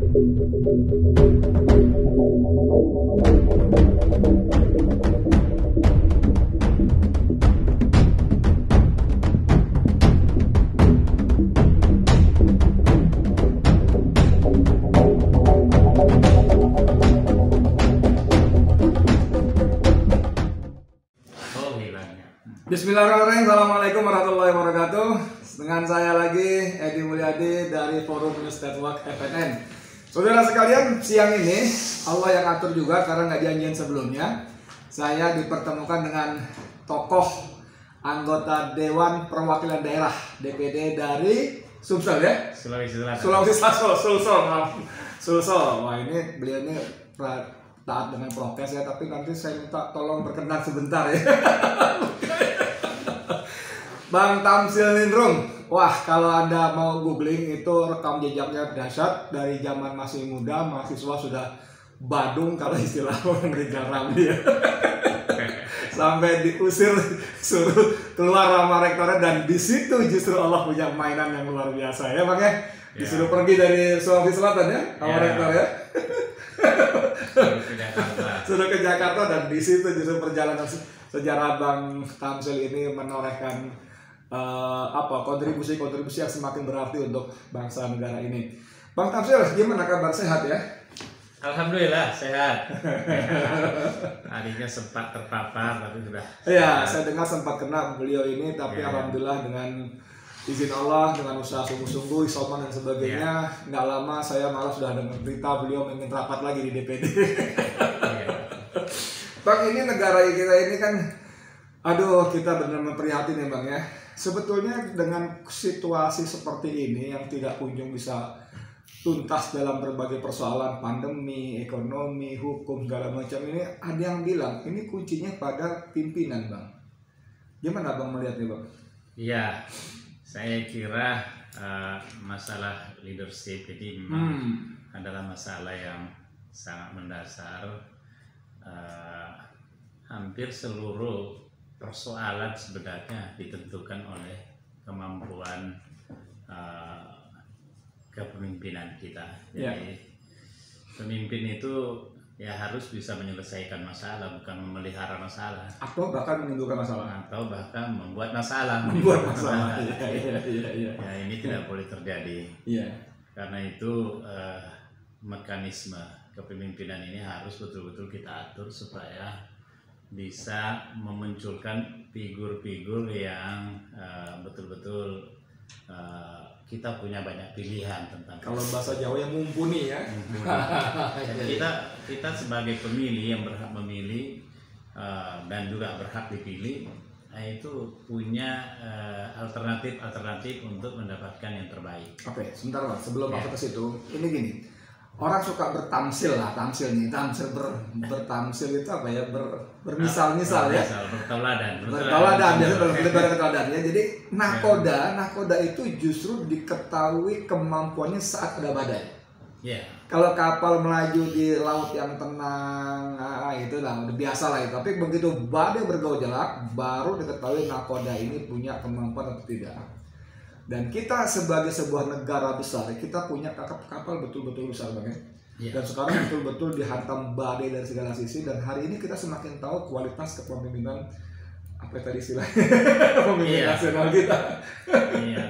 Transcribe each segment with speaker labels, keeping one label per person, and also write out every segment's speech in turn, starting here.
Speaker 1: Bismillahirrahmanirrahim. Assalamualaikum warahmatullahi wabarakatuh. Dengan saya lagi Edi Mulyadi dari Forum News Network FNN. Saudara sekalian, siang ini Allah yang atur juga karena nggak janjian sebelumnya. Saya dipertemukan dengan tokoh anggota Dewan Perwakilan Daerah DPD dari Sumsel ya?
Speaker 2: Sulawesi Selatan.
Speaker 1: Sulawesi Selatan, Sulsel. Wah, ini beliau ini taat dengan prokes ya, tapi nanti saya minta tolong berkenan sebentar ya. Bang Tamsil Ningrum, wah kalau Anda mau googling itu rekam jejaknya dahsyat. Dari zaman masih muda, mahasiswa sudah badung kalau istilah orang Rizal Ramli ya. Sampai diusir, suruh keluar sama rektornya, dan di situ justru Allah punya mainan yang luar biasa ya Bang ya. Disuruh pergi dari Sulawesi Selatan ya sama rektor ya. Sudah ke Jakarta, dan di situ justru perjalanan sejarah Bang Tamsil ini menorehkan kontribusi yang semakin berarti untuk bangsa negara ini. Bang Tamsil, gimana kabar, sehat ya?
Speaker 2: Alhamdulillah sehat. Tadinya sempat terpapar tapi sudah.
Speaker 1: Iya, saya dengar sempat kena beliau ini, tapi alhamdulillah dengan izin Allah, dengan usaha sungguh-sungguh, isoman dan sebagainya, nggak lama saya malah sudah dengar berita beliau ingin rapat lagi di DPD. Bang, ini negara kita ini kan, aduh, kita benar-benar prihatin ya Bang ya. Sebetulnya dengan situasi seperti ini yang tidak kunjung bisa tuntas dalam berbagai persoalan pandemi, ekonomi, hukum, segala macam ini, ada yang bilang ini kuncinya pada pimpinan Bang. Gimana Bang melihatnya Bang?
Speaker 2: Iya, saya kira masalah leadership ini memang adalah masalah yang sangat mendasar. Hampir seluruh persoalan sebenarnya ditentukan oleh kemampuan kepemimpinan kita. Jadi pemimpin itu ya harus bisa menyelesaikan masalah, bukan memelihara masalah.
Speaker 1: Atau bahkan menimbulkan masalah.
Speaker 2: Atau bahkan membuat masalah. Ya, ini tidak boleh terjadi. Karena itu mekanisme kepemimpinan ini harus betul-betul kita atur supaya bisa memunculkan figur-figur yang betul-betul kita punya banyak pilihan tentang.
Speaker 1: Kalau bahasa Jawa yang mumpuni ya.
Speaker 2: Jadi kita sebagai pemilih yang berhak memilih dan juga berhak dipilih, itu punya alternatif untuk mendapatkan yang terbaik.
Speaker 1: Oke, sebentar Mas, sebelum masuk ke situ, ini gini. Orang suka bertamsil lah, bertamsil itu apa ya, bermisal-misal ya, bertauladan ya. Jadi nakoda itu justru diketahui kemampuannya saat ada badai. Kalau kapal melaju di laut yang tenang, itu lah udah biasa lah itu. Tapi begitu badai bergejolak, baru diketahui nakoda ini punya kemampuan atau tidak. Dan kita sebagai sebuah negara besar, kita punya kapal betul-betul besar Bang ya. Dan sekarang betul-betul dihantam badai dari segala sisi, dan hari ini kita semakin tahu kualitas kepemimpinan apa tadi istilahnya pemimpin nasional kita.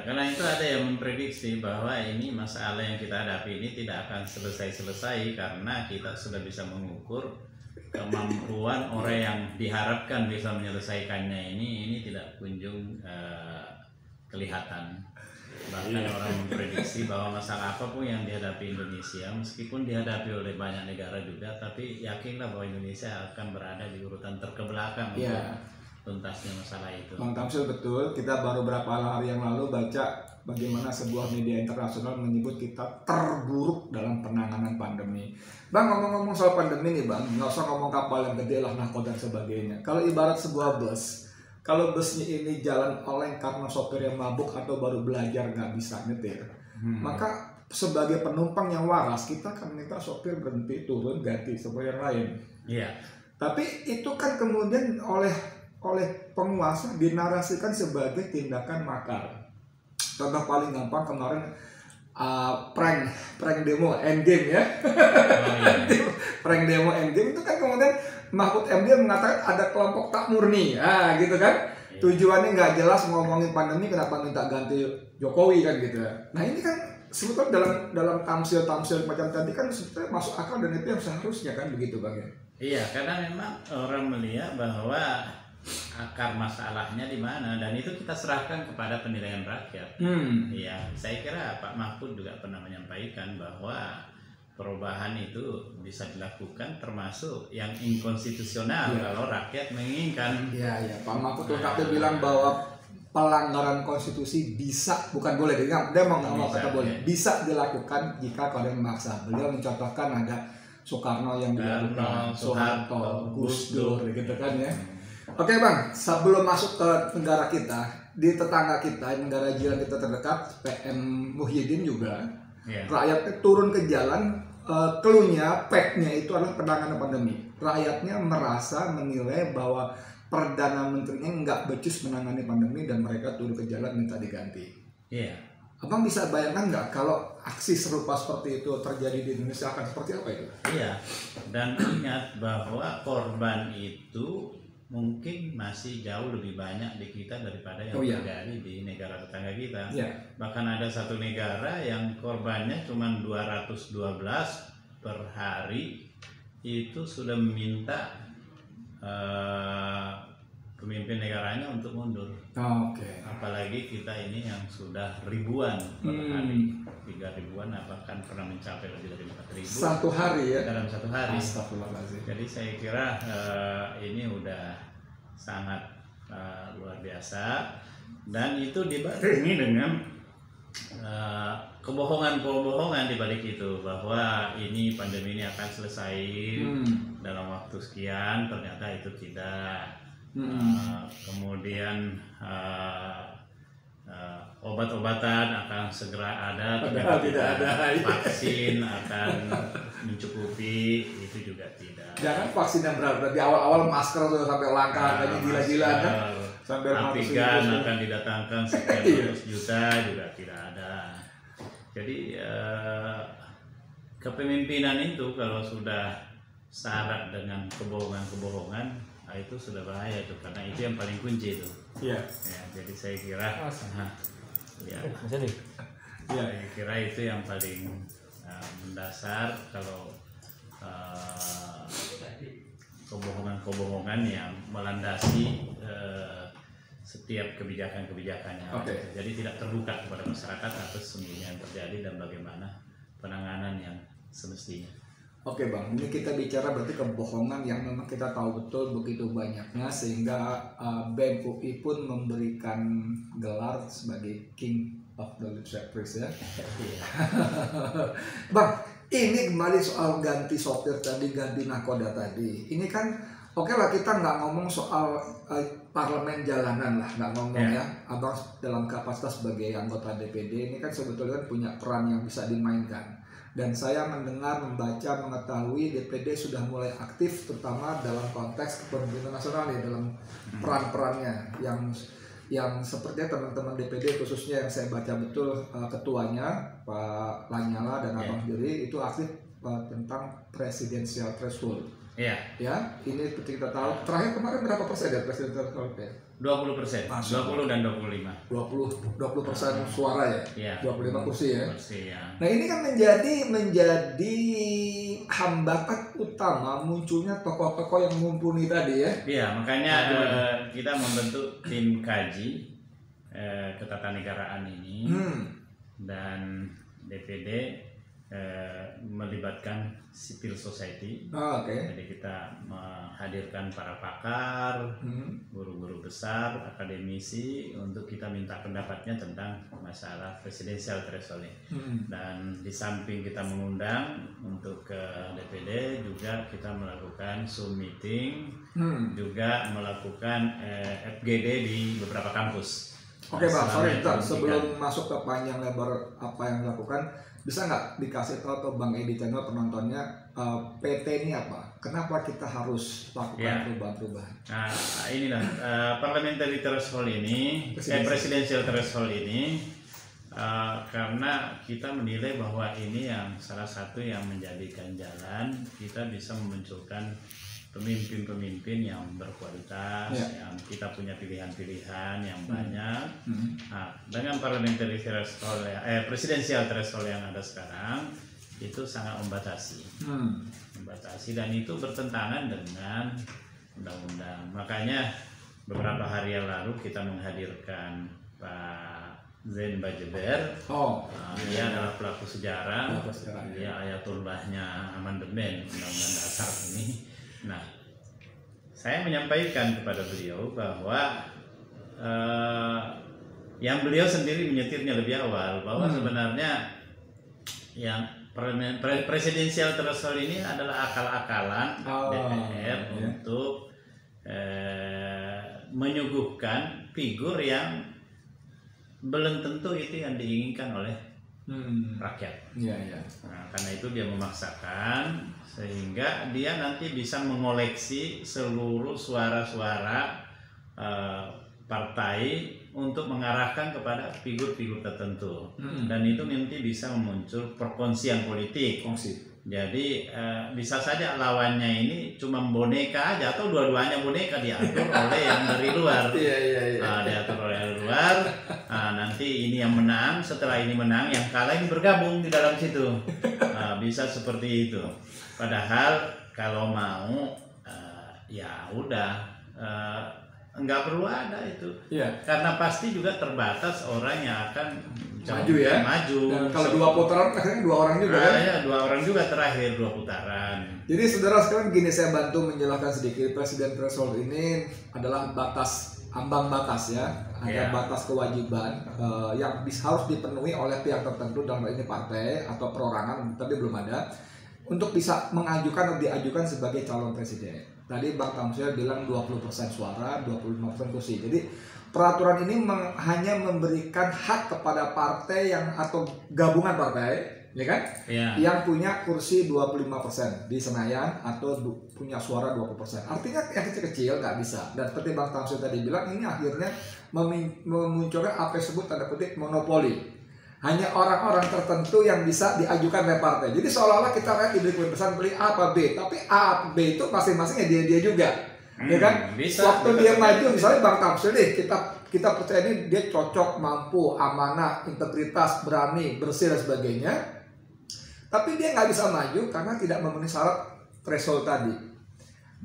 Speaker 2: Karena itu ada yang memprediksi bahwa ini masalah yang kita hadapi ini tidak akan selesai karena kita sudah bisa mengukur kemampuan orang yang diharapkan bisa menyelesaikannya ini tidak kunjung kelihatan. Bahkan orang memprediksi bahwa masalah apapun yang dihadapi Indonesia, meskipun dihadapi oleh banyak negara juga, tapi yakinlah bahwa Indonesia akan berada di urutan terkebelakang untuk tuntasnya masalah itu.
Speaker 1: Bang Tamsil, betul. Kita baru beberapa hari yang lalu baca bagaimana sebuah media internasional menyebut kita terburuk dalam penanganan pandemi. Bang, ngomong-ngomong soal pandemi nih Bang, nggak usah ngomong kapal yang gede lah, nahkoda dan sebagainya. Kalau ibarat sebuah bus, kalau busnya ini jalan oleng karena sopir yang mabuk atau baru belajar nggak bisa nyetir, maka sebagai penumpang yang waras kita akan minta sopir berhenti, turun, ganti supaya yang lain. Tapi itu kan kemudian oleh penguasa dinarasikan sebagai tindakan makar. Contoh paling gampang kemarin prank prank demo endgame ya. Prank demo endgame itu kan kemudian Mahfud MD mengatakan ada kelompok tak murni, gitu kan. Tujuannya nggak jelas ngomongin pandemi, kenapa minta ganti Jokowi kan gitu. Nah ini kan sebetulnya dalam tamsil macam tadi kan sebetulnya masuk akal dan itu yang seharusnya kan begitu Bang ya.
Speaker 2: Iya, karena memang orang melihat bahwa akar masalahnya di mana dan itu kita serahkan kepada penilaian rakyat. Iya, saya kira Pak Mahfud juga pernah menyampaikan bahwa perubahan itu bisa dilakukan termasuk yang inkonstitusional kalau rakyat menginginkan.
Speaker 1: Iya, Pak Mahfud lengkapnya bilang bahwa pelanggaran konstitusi bisa, bukan boleh, dia mau ngomong kata boleh, bisa dilakukan jika kalian memaksa. Beliau mencontohkan ada Soekarno yang dilakukan, Soeharto, Gus Dur gitu kan ya. Oke Bang, sebelum masuk ke negara kita, di tetangga kita, negara jiran kita terdekat, PM Muhyiddin juga, rakyatnya turun ke jalan, cluenya, pack-nya itu adalah penanganan pandemi. Rakyatnya merasa menilai bahwa Perdana Menterinya nggak becus menangani pandemi dan mereka turun ke jalan minta diganti.
Speaker 2: Iya.
Speaker 1: Abang bisa bayangkan nggak kalau aksi serupa seperti itu terjadi di Indonesia akan seperti apa itu?
Speaker 2: Iya. Dan ingat bahwa korban itu mungkin masih jauh lebih banyak di kita daripada yang terjadi di negara tetangga kita. Bahkan ada satu negara yang korbannya cuma 212 per hari itu sudah meminta pemimpin negaranya untuk mundur. Apalagi kita ini yang sudah ribuan per hari, 3.000-an bahkan pernah mencapai lebih dari 4.000
Speaker 1: satu hari ya,
Speaker 2: dalam satu hari.
Speaker 1: Astagfirullahaladzim.
Speaker 2: Jadi saya kira ini udah sangat luar biasa dan itu dibarengi dengan kebohongan di balik itu bahwa ini pandemi ini akan selesai dalam waktu sekian, ternyata itu tidak. Kemudian obat-obatan akan segera ada,
Speaker 1: padahal tidak ada.
Speaker 2: Vaksin akan mencukupi, itu juga tidak.
Speaker 1: Jangan vaksin yang berat, di awal-awal masker tuh sampai langka, harganya gila-gila kan. Sampai
Speaker 2: antigen akan didatangkan sekian ratus juta juga tidak ada. Jadi kepemimpinan itu kalau sudah syarat dengan kebohongan, itu sudah bahaya tuh, karena itu yang paling kunci itu. Ya, jadi saya kira saya kira itu yang paling mendasar kalau kebohongan yang melandasi setiap kebijakannya. Jadi tidak terbuka kepada masyarakat atas sembunyian yang terjadi dan bagaimana penanganan yang semestinya.
Speaker 1: Oke Bang, ini kita bicara berarti kebohongan yang memang kita tahu betul begitu banyaknya sehingga BEM UI pun memberikan gelar sebagai King of the Lip Service ya. Bang, ini kembali soal ganti sopir tadi, ganti nakoda tadi. Ini kan oke lah, kita nggak ngomong soal parlemen jalanan lah, nggak ngomong ya. Abang dalam kapasitas sebagai anggota DPD ini kan sebetulnya punya peran yang bisa dimainkan. Dan saya mendengar, membaca, mengetahui DPD sudah mulai aktif terutama dalam konteks kepemimpinan nasional ya, dalam peran-perannya yang sepertinya teman-teman DPD khususnya yang saya baca betul ketuanya Pak Lanyala dan Abang sendiri itu aktif tentang presidensial threshold. Ya, ini seperti kita tahu. Terakhir kemarin berapa persen ya presidensial threshold ya?
Speaker 2: 20%, 20 dan 25.
Speaker 1: 20% suara ya? 25 kursi ya? Nah ini kan menjadi hambatan utama munculnya tokoh-tokoh yang mumpuni tadi ya?
Speaker 2: Iya, makanya kita membentuk tim kaji ketatanegaraan ini dan DPD melibatkan civil society. Jadi kita menghadirkan para pakar, guru-guru besar, akademisi untuk kita minta pendapatnya tentang masalah presidensial threshold ini. Dan di samping kita mengundang untuk ke DPD, juga kita melakukan Zoom meeting, juga melakukan FGD di beberapa kampus.
Speaker 1: Oke Bang, sorry sebelum masuk ke panjang lebar apa yang dilakukan, bisa nggak dikasih tahu ke Bang Edi channel penontonnya PT ini apa? Kenapa kita harus lakukan perubahan-perubahan?
Speaker 2: Nah, inilah parliamentary threshold ini, presidential threshold ini karena kita menilai bahwa ini yang salah satu yang menjadikan jalan kita bisa memunculkan pemimpin-pemimpin yang berkualitas, yang kita punya pilihan-pilihan yang banyak. Nah, dengan parliamentary threshold, presidensial threshold yang ada sekarang itu sangat membatasi, dan itu bertentangan dengan undang-undang. Makanya beberapa hari yang lalu kita menghadirkan Pak Zain Bajeber. Dia adalah pelaku sejarah, dia ayatullahnya amandemen undang-undang dasar ini. Nah, saya menyampaikan kepada beliau bahwa yang beliau sendiri menyetirnya lebih awal bahwa sebenarnya yang presidensial threshold ini adalah akal-akalan DPR untuk menyuguhkan figur yang belum tentu itu yang diinginkan oleh rakyat. Nah, karena itu dia memaksakan sehingga dia nanti bisa mengoleksi seluruh suara-suara partai untuk mengarahkan kepada figur-figur tertentu, dan itu nanti bisa muncul perkongsian politik. Jadi bisa saja lawannya ini cuma boneka aja atau dua-duanya boneka diatur oleh yang dari luar. Diatur oleh luar. Nanti ini yang menang, setelah ini menang, yang kalah ini bergabung di dalam situ. Bisa seperti itu. Padahal kalau mau ya udah nggak perlu ada itu. Karena pasti juga terbatas orang yang akan
Speaker 1: maju ya. Dan kalau dua putaran akhirnya dua orang juga kan?
Speaker 2: Ya, dua orang juga terakhir dua putaran.
Speaker 1: Jadi saudara sekarang gini, saya bantu menjelaskan sedikit. Presiden threshold ini adalah ambang batas ya. Ada batas kewajiban yang harus dipenuhi oleh pihak tertentu, dalam hal ini partai atau perorangan, tapi belum ada, untuk bisa mengajukan atau diajukan sebagai calon presiden. Tadi Bang Tamsil bilang 20% suara, 25% kursi. Jadi peraturan ini hanya memberikan hak kepada partai yang atau gabungan partai, ya kan? Yang punya kursi 25% di Senayan atau punya suara 20%. Artinya yang kecil-kecil nggak bisa. Dan seperti Bang Tamsil tadi bilang, ini akhirnya memunculkan apa yang disebut tanda kutip monopoli. Hanya orang-orang tertentu yang bisa diajukan oleh partai. Jadi seolah-olah kita diberi kebebasan beli A apa B, tapi A atau B itu masing-masing ya dia juga, ya kan? Waktu dia maju, misalnya Bang Tamsil deh, kita percaya ini dia cocok, mampu, amanah, integritas, berani, bersih dan sebagainya. Tapi dia nggak bisa maju karena tidak memenuhi syarat threshold tadi.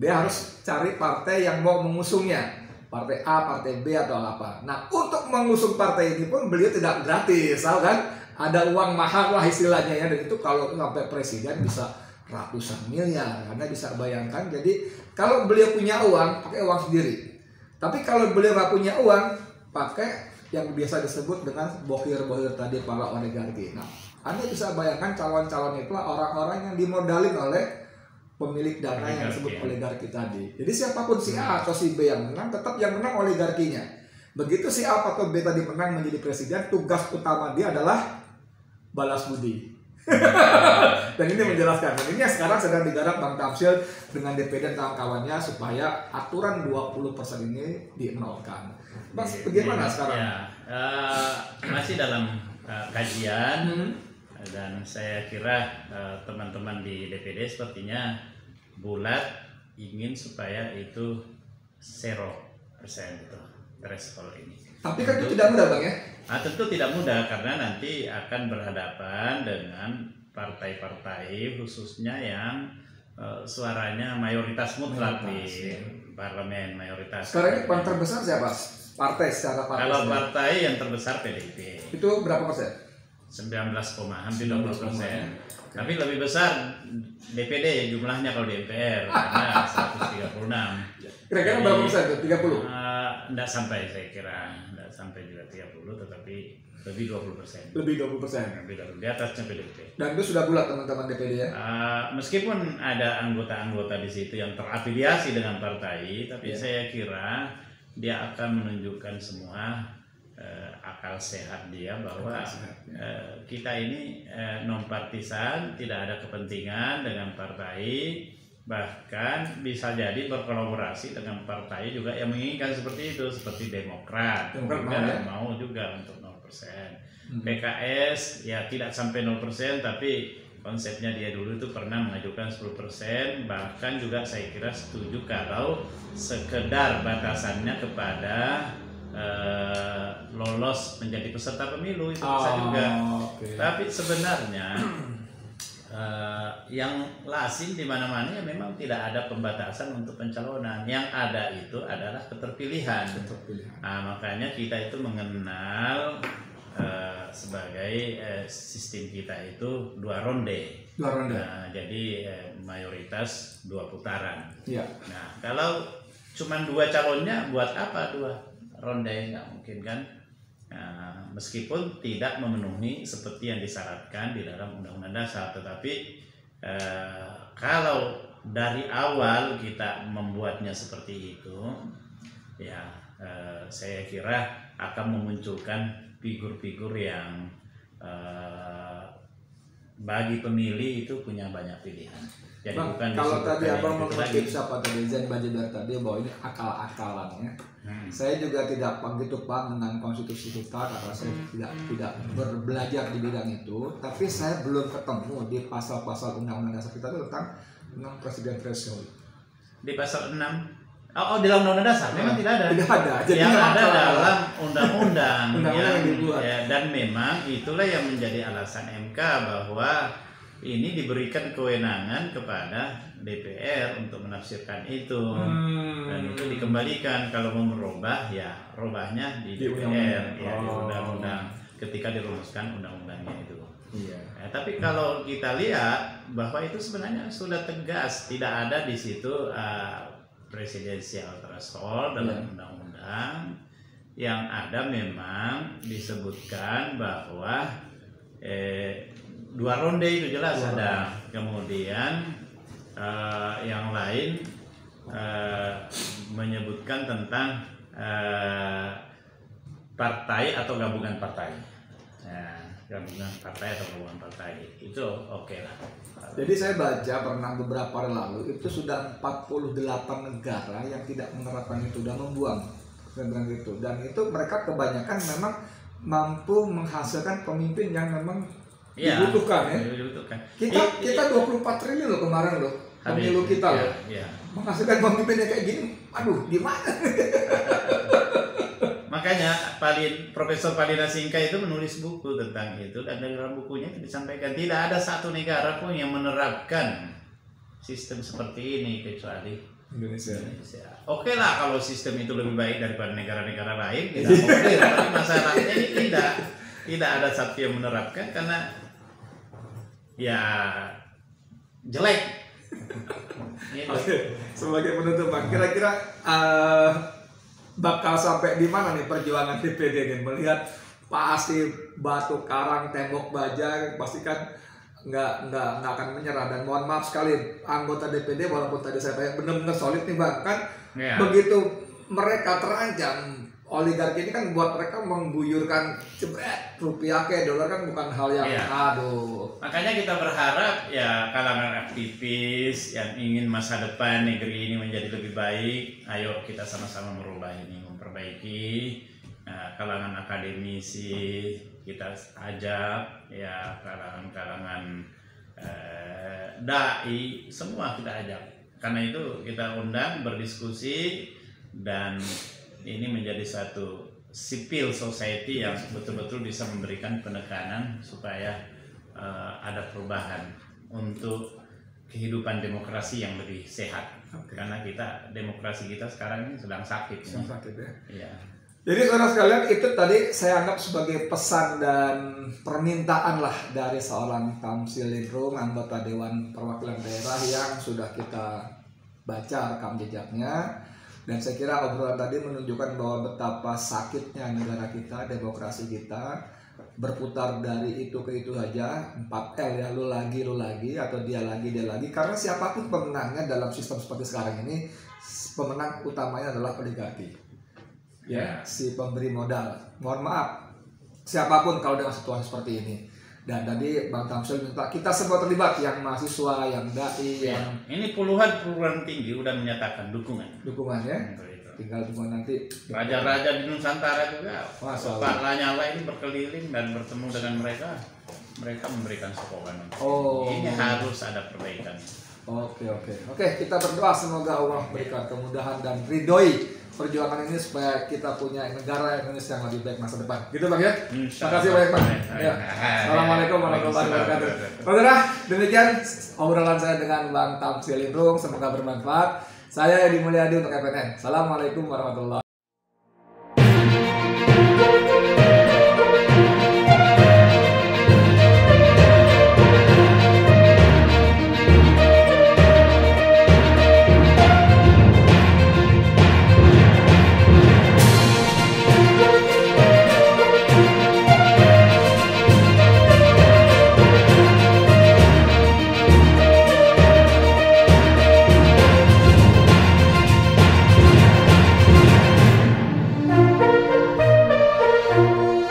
Speaker 1: Dia harus cari partai yang mau mengusungnya. Partai A, partai B atau apa. Nah, untuk mengusung partai ini pun beliau tidak gratis, tahu kan? Ada uang mahal lah istilahnya ya, dan itu kalau sampai presiden bisa ratusan miliar. Anda bisa bayangkan. Jadi kalau beliau punya uang, pakai uang sendiri. Tapi kalau beliau nggak punya uang, pakai yang biasa disebut dengan bohir-bohir tadi, para oligarki. Nah, Anda bisa bayangkan calon-calon itu orang-orang yang dimodalin oleh pemilik dana yang disebut oligarki tadi. Jadi siapapun si A atau si B yang menang, tetap yang menang oligarkinya. Begitu si A atau B tadi menang menjadi presiden, tugas utama dia adalah balas budi. Dan ini menjelaskan. Dan ini yang sekarang sedang digarap Bang Tamsil dengan DPD dan kawan-kawannya supaya aturan 20% ini dienolkan. Bang, bagaimana sekarang?
Speaker 2: Masih dalam kajian. Dan saya kira teman-teman di DPD sepertinya bulat ingin supaya itu 0% itu threshold ini.
Speaker 1: Tapi kan itu tidak mudah Bang ya?
Speaker 2: Tentu tidak mudah karena nanti akan berhadapan dengan partai-partai khususnya yang suaranya mayoritas mutlak di parlemen, mayoritas.
Speaker 1: Sekarang ini paling terbesar siapa? Partai secara partai.
Speaker 2: Kalau partai yang terbesar PDIP.
Speaker 1: Itu berapa persen?
Speaker 2: 19, hampir 20%. Tapi lebih besar DPD jumlahnya kalau di MPR karena 136.
Speaker 1: Kira-kira berapa persen tuh? 30?
Speaker 2: Enggak sampai, saya kira enggak sampai juga 30, tetapi lebih 20%.
Speaker 1: Lebih 20%.
Speaker 2: Di atasnya PDIP.
Speaker 1: Dan itu sudah bulat teman-teman DPD ya?
Speaker 2: Meskipun ada anggota-anggota di situ yang terafiliasi dengan partai, tapi saya kira dia akan menunjukkan semua akal sehat dia bahwa kita ini non partisan, tidak ada kepentingan dengan partai, bahkan bisa jadi berkolaborasi dengan partai juga yang menginginkan seperti itu, seperti Demokrat juga mau juga untuk 0%. PKS ya tidak sampai 0%, tapi konsepnya dia dulu itu pernah mengajukan 10%, bahkan juga saya kira setuju kalau sekedar batasannya kepada lolos menjadi peserta pemilu itu bisa juga. Tapi sebenarnya yang lazim di mana-mana ya memang tidak ada pembatasan untuk pencalonan. Yang ada itu adalah keterpilihan. Nah, makanya kita itu mengenal sebagai sistem kita itu 2 ronde. Nah, jadi mayoritas 2 putaran. Nah, kalau cuma 2 calonnya buat apa 2 ronde? Nggak mungkin kan? Nah, meskipun tidak memenuhi seperti yang disyaratkan di dalam Undang-Undang Dasar, tetapi kalau dari awal kita membuatnya seperti itu, ya saya kira akan memunculkan figur-figur yang bagi pemilih itu punya banyak pilihan. Jadi
Speaker 1: Bang,
Speaker 2: bukan
Speaker 1: kalau tadi abang mengutip
Speaker 2: lagi.
Speaker 1: siapa tadi Zain Banjidar tadi bahwa ini akal-akalannya, saya juga tidak begitu paham dengan konstitusi kita karena saya tidak berbelajar di bidang itu. Tapi saya belum ketemu di pasal-pasal undang-undang dasar kita itu tentang presiden threshold.
Speaker 2: Di pasal 6. Oh, di dalam undang-undang dasar memang tidak ada.
Speaker 1: Tidak ada. Jadi
Speaker 2: yang ada
Speaker 1: akal.
Speaker 2: dalam undang-undang
Speaker 1: yang dibuat.
Speaker 2: Ya, dan memang itulah yang menjadi alasan MK bahwa ini diberikan kewenangan kepada DPR untuk menafsirkan itu, dan itu dikembalikan kalau mau merubah ya robahnya di DPR ya di undang-undang ketika dirumuskan undang-undangnya itu. Tapi kalau kita lihat bahwa itu sebenarnya sudah tegas, tidak ada di situ presidensial threshold dalam undang-undang. Yang ada memang disebutkan bahwa 2 ronde itu jelas ada. Kemudian yang lain menyebutkan tentang partai atau gabungan partai. Gabungan partai atau gabungan partai itu oke lah.
Speaker 1: Jadi saya baca pernah beberapa hari lalu itu sudah 48 negara yang tidak menerapkan itu dan membuang tentang itu, dan itu mereka kebanyakan memang mampu menghasilkan pemimpin yang memang dibutuhkan
Speaker 2: dibutuhkan.
Speaker 1: Kita 24 triliun loh kemarin loh pemilu kita loh. Menghasilkan pemimpin yang kayak gini, aduh gimana?
Speaker 2: Makanya Profesor Palina Singka itu menulis buku tentang itu, dan dalam bukunya disampaikan tidak ada satu negara pun yang menerapkan sistem seperti ini kecuali Indonesia. Oke lah kalau sistem itu lebih baik daripada negara-negara lain, kita oke, tapi masalahnya ini tidak ada satu yang menerapkan karena ya jelek.
Speaker 1: Oke, sebagai penutup Bang, kira-kira bakal sampai di mana nih perjuangan DPD ini? Melihat pasti batu karang tembok baja, pasti kan nggak akan menyerah. Dan mohon maaf sekali anggota DPD, walaupun tadi saya tanya benar-benar solid nih Bang, kan begitu mereka terancam oligarki ini kan buat mereka mengguyurkan jebret rupiah ke dolar kan bukan hal yang aduh.
Speaker 2: Makanya kita berharap ya kalangan aktivis yang ingin masa depan negeri ini menjadi lebih baik, ayo kita sama-sama merubah ini, memperbaiki. Nah, kalangan akademisi kita ajak, ya kalangan dai semua kita ajak. Karena itu kita undang berdiskusi, dan ini menjadi satu civil society yang betul-betul bisa memberikan penekanan supaya ada perubahan untuk kehidupan demokrasi yang lebih sehat. Karena demokrasi kita sekarang ini sedang sakit.
Speaker 1: Ya. Jadi saudara sekalian, itu tadi saya anggap sebagai pesan dan permintaan lah dari seorang Tamsil Lindrung, anggota Dewan Perwakilan Daerah yang sudah kita baca rekam jejaknya. Dan saya kira obrolan tadi menunjukkan bahwa betapa sakitnya negara kita, demokrasi kita, berputar dari itu ke itu aja, 4L ya, lu lagi, atau dia lagi. Karena siapapun pemenangnya dalam sistem seperti sekarang ini, pemenang utamanya adalah oligarki. Ya, si pemberi modal. Mohon maaf, siapapun kalau dengan situasi seperti ini. Dan tadi Bang Tamsil minta kita semua terlibat, yang mahasiswa, yang dai, yang
Speaker 2: ini puluhan perguruan tinggi udah menyatakan dukungan
Speaker 1: ya.
Speaker 2: untuk itu.
Speaker 1: Tinggal tunggu nanti
Speaker 2: raja-raja di Nusantara juga.
Speaker 1: Masya Allah.
Speaker 2: Pak Lanyala ini berkeliling dan bertemu dengan mereka. Mereka memberikan sokongan.
Speaker 1: Oh.
Speaker 2: Ini harus ada perbaikan.
Speaker 1: Oke, kita berdoa semoga Allah berikan kemudahan dan ridhoi perjuangan ini supaya kita punya negara Indonesia yang lebih baik masa depan. Gitu Bang ya. Terima kasih banyak Bang. Ya. Assalamualaikum warahmatullahi wabarakatuh. Saudara, demikian obrolan saya dengan Bang Tamsil Lindrung, semoga bermanfaat. Saya Edi Mulyadi untuk FNN. Assalamualaikum warahmatullahi wabarakatuh.